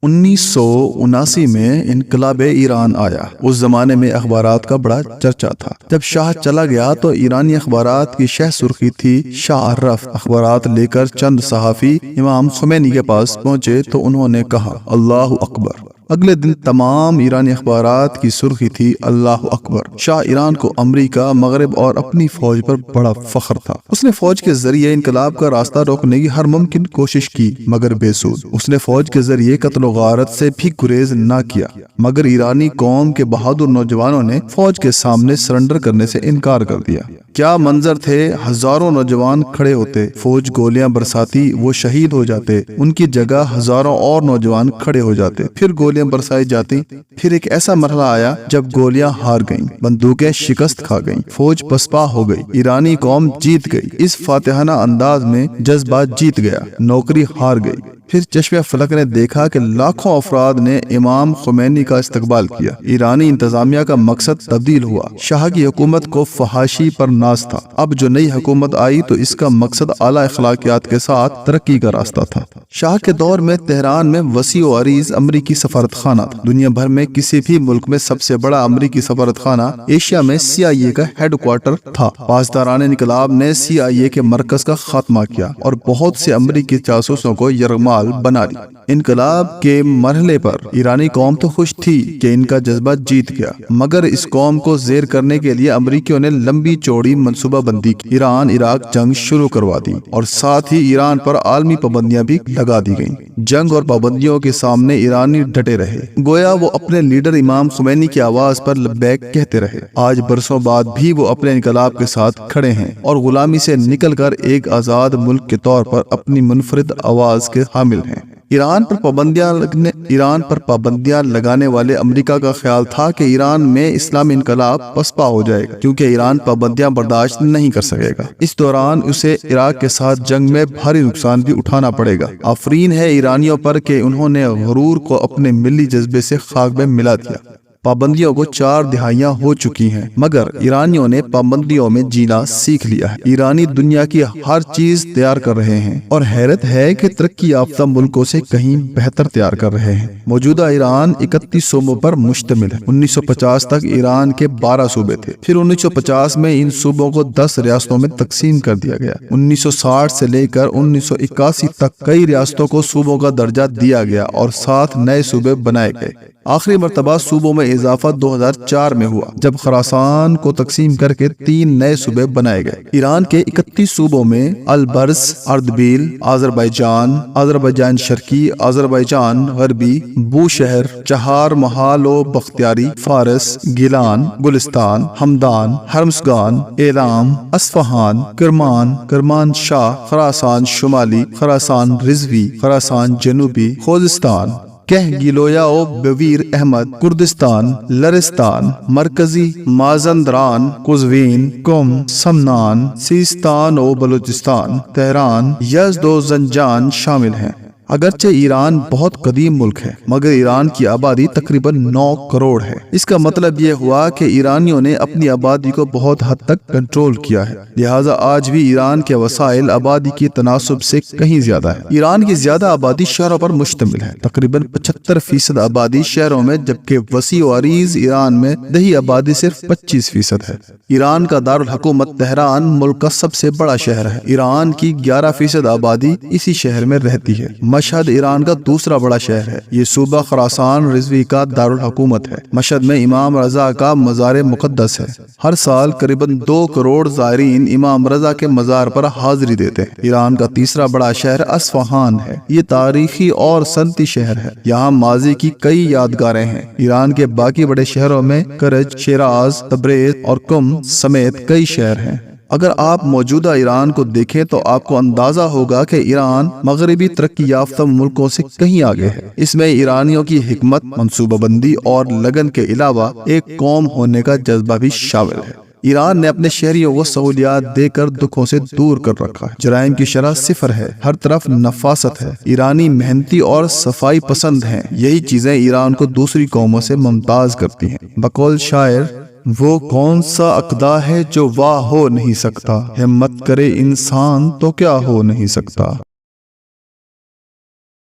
1979 میں انقلاب ایران آیا۔ اس زمانے میں اخبارات کا بڑا چرچا تھا۔ جب شاہ چلا گیا تو ایرانی اخبارات کی شہ سرخی تھی شاہ عرف۔ اخبارات لے کر چند صحافی امام خمینی کے پاس پہنچے تو انہوں نے کہا اللہ اکبر۔ اگلے دن تمام ایرانی اخبارات کی سرخی تھی اللہ اکبر۔ شاہ ایران کو امریکہ، مغرب اور اپنی فوج پر بڑا فخر تھا۔ اس نے فوج کے ذریعے انقلاب کا راستہ روکنے کی ہر ممکن کوشش کی مگر بے سود۔ اس نے فوج کے ذریعے قتل و غارت سے بھی گریز نہ کیا مگر ایرانی قوم کے بہادر نوجوانوں نے فوج کے سامنے سرنڈر کرنے سے انکار کر دیا۔ کیا منظر تھے، ہزاروں نوجوان کھڑے ہوتے، فوج گولیاں برساتی، وہ شہید ہو جاتے، ان کی جگہ ہزاروں اور نوجوان کھڑے ہو جاتے، پھر گولیاں برسائی جاتی۔ پھر ایک ایسا مرحلہ آیا جب گولیاں ہار گئیں، بندوقیں شکست کھا گئیں، فوج پسپا ہو گئی، ایرانی قوم جیت گئی۔ اس فاتحانہ انداز میں جذبہ جیت گیا، نوکری ہار گئی۔ پھر چشمِ فلک نے دیکھا کہ لاکھوں افراد نے امام خمینی کا استقبال کیا۔ ایرانی انتظامیہ کا مقصد تبدیل ہوا۔ شاہ کی حکومت کو فحاشی پر ناز تھا۔ اب جو نئی حکومت آئی تو اس کا مقصد اعلیٰ اخلاقیات کے ساتھ ترقی کا راستہ تھا۔ شاہ کے دور میں تہران میں وسیع و عریض امریکی سفارت خانہ تھا۔ دنیا بھر میں کسی بھی ملک میں سب سے بڑا امریکی سفارت خانہ ایشیا میں CIA کا ہیڈ کوارٹر تھا۔ پاسداران انقلاب نے CIA کے مرکز کا خاتمہ کیا اور بہت سے امریکی جاسوسوں کو یرغمال بنا لی۔ انقلاب کے مرحلے پر ایرانی قوم تو خوش تھی کہ ان کا جذبہ جیت گیا، مگر اس قوم کو زیر کرنے کے لیے امریکیوں نے لمبی چوڑی منصوبہ بندی کی۔ ایران عراق جنگ شروع کروا دی اور ساتھ ہی ایران پر عالمی پابندیاں بھی لگا دی گئیں۔ جنگ اور پابندیوں کے سامنے ایرانی ڈٹے رہے، گویا وہ اپنے لیڈر امام خمینی کی آواز پر لبیک کہتے رہے۔ آج برسوں بعد بھی وہ اپنے انقلاب کے ساتھ کھڑے ہیں اور غلامی سے نکل کر ایک آزاد ملک کے طور پر اپنی منفرد آواز کے حامل ہیں۔ ایران پر پابندیاں لگانے والے امریکہ کا خیال تھا کہ ایران میں اسلامی انقلاب پسپا ہو جائے گا کیونکہ ایران پابندیاں برداشت نہیں کر سکے گا۔ اس دوران اسے عراق کے ساتھ جنگ میں بھاری نقصان بھی اٹھانا پڑے گا۔ آفرین ہے ایرانیوں پر کہ انہوں نے غرور کو اپنے ملی جذبے سے خاک میں ملا دیا۔ پابندیوں کو 4 دہائیاں ہو چکی ہیں مگر ایرانیوں نے پابندیوں میں جینا سیکھ لیا ہے۔ ایرانی دنیا کی ہر چیز تیار کر رہے ہیں اور حیرت ہے کہ ترقی یافتہ ملکوں سے کہیں بہتر تیار کر رہے ہیں۔ موجودہ ایران 31 صوبوں پر مشتمل ہے۔ 1950 تک ایران کے 12 صوبے تھے، پھر 1950 میں ان صوبوں کو 10 ریاستوں میں تقسیم کر دیا گیا۔ 1960 سے لے کر 1981 تک کئی ریاستوں کو صوبوں کا درجہ دیا گیا اور 7 نئے صوبے بنائے گئے۔ آخری مرتبہ صوبوں میں اضافہ 2004 میں ہوا جب خراسان کو تقسیم کر کے 3 نئے صوبے بنائے گئے۔ ایران کے 31 صوبوں میں البرز، اردبیل، آذربائیجان شرقی، آذربائیجان غربی، بوشہر، چہار محال و بختیاری، فارس، گیلان، گلستان، ہمدان، ہرمزگان، ایلام، اصفہان، کرمان شاہ، خراسان شمالی، خراسان رضوی، خراسان جنوبی، خوزستان، گیلویا و بویر احمد، کردستان، لرستان، مرکزی مازندران، قزوین، کم، سمنان، سیستان و بلوچستان، تہران، یزد و زنجان شامل ہیں۔ اگرچہ ایران بہت قدیم ملک ہے مگر ایران کی آبادی تقریباً 9 کروڑ ہے۔ اس کا مطلب یہ ہوا کہ ایرانیوں نے اپنی آبادی کو بہت حد تک کنٹرول کیا ہے، لہٰذا آج بھی ایران کے وسائل آبادی کی تناسب سے کہیں زیادہ ہے۔ ایران کی زیادہ آبادی شہروں پر مشتمل ہے، تقریباً 75% آبادی شہروں میں، جبکہ وسیع و عریض ایران میں دیہی آبادی صرف 25% ہے۔ ایران کا دارالحکومت تہران ملک کا سب سے بڑا شہر ہے۔ ایران کی 11% آبادی اسی شہر میں رہتی ہے۔ مشہد ایران کا دوسرا بڑا شہر ہے۔ یہ صوبہ خراسان رضوی کا دارالحکومت ہے۔ مشہد میں امام رضا کا مزار مقدس ہے۔ ہر سال قریباً 2 کروڑ زائرین امام رضا کے مزار پر حاضری دیتے ہیں۔ ایران کا تیسرا بڑا شہر اصفہان ہے۔ یہ تاریخی اور صنعتی شہر ہے، یہاں ماضی کی کئی یادگاریں ہیں۔ ایران کے باقی بڑے شہروں میں کرج، شیراز، تبریز اور قم سمیت کئی شہر ہیں۔ اگر آپ موجودہ ایران کو دیکھیں تو آپ کو اندازہ ہوگا کہ ایران مغربی ترقی یافتہ ملکوں سے کہیں آگے ہے۔ اس میں ایرانیوں کی حکمت، منصوبہ بندی اور لگن کے علاوہ ایک قوم ہونے کا جذبہ بھی شامل ہے۔ ایران نے اپنے شہریوں کو سہولیات دے کر دکھوں سے دور کر رکھا ہے۔ جرائم کی شرح 0 ہے، ہر طرف نفاست ہے۔ ایرانی محنتی اور صفائی پسند ہیں، یہی چیزیں ایران کو دوسری قوموں سے ممتاز کرتی ہیں۔ بقول شاعر، وہ کون سا عقدہ ہے جو واہ ہو نہیں سکتا، ہمت کرے انسان تو کیا ہو نہیں سکتا۔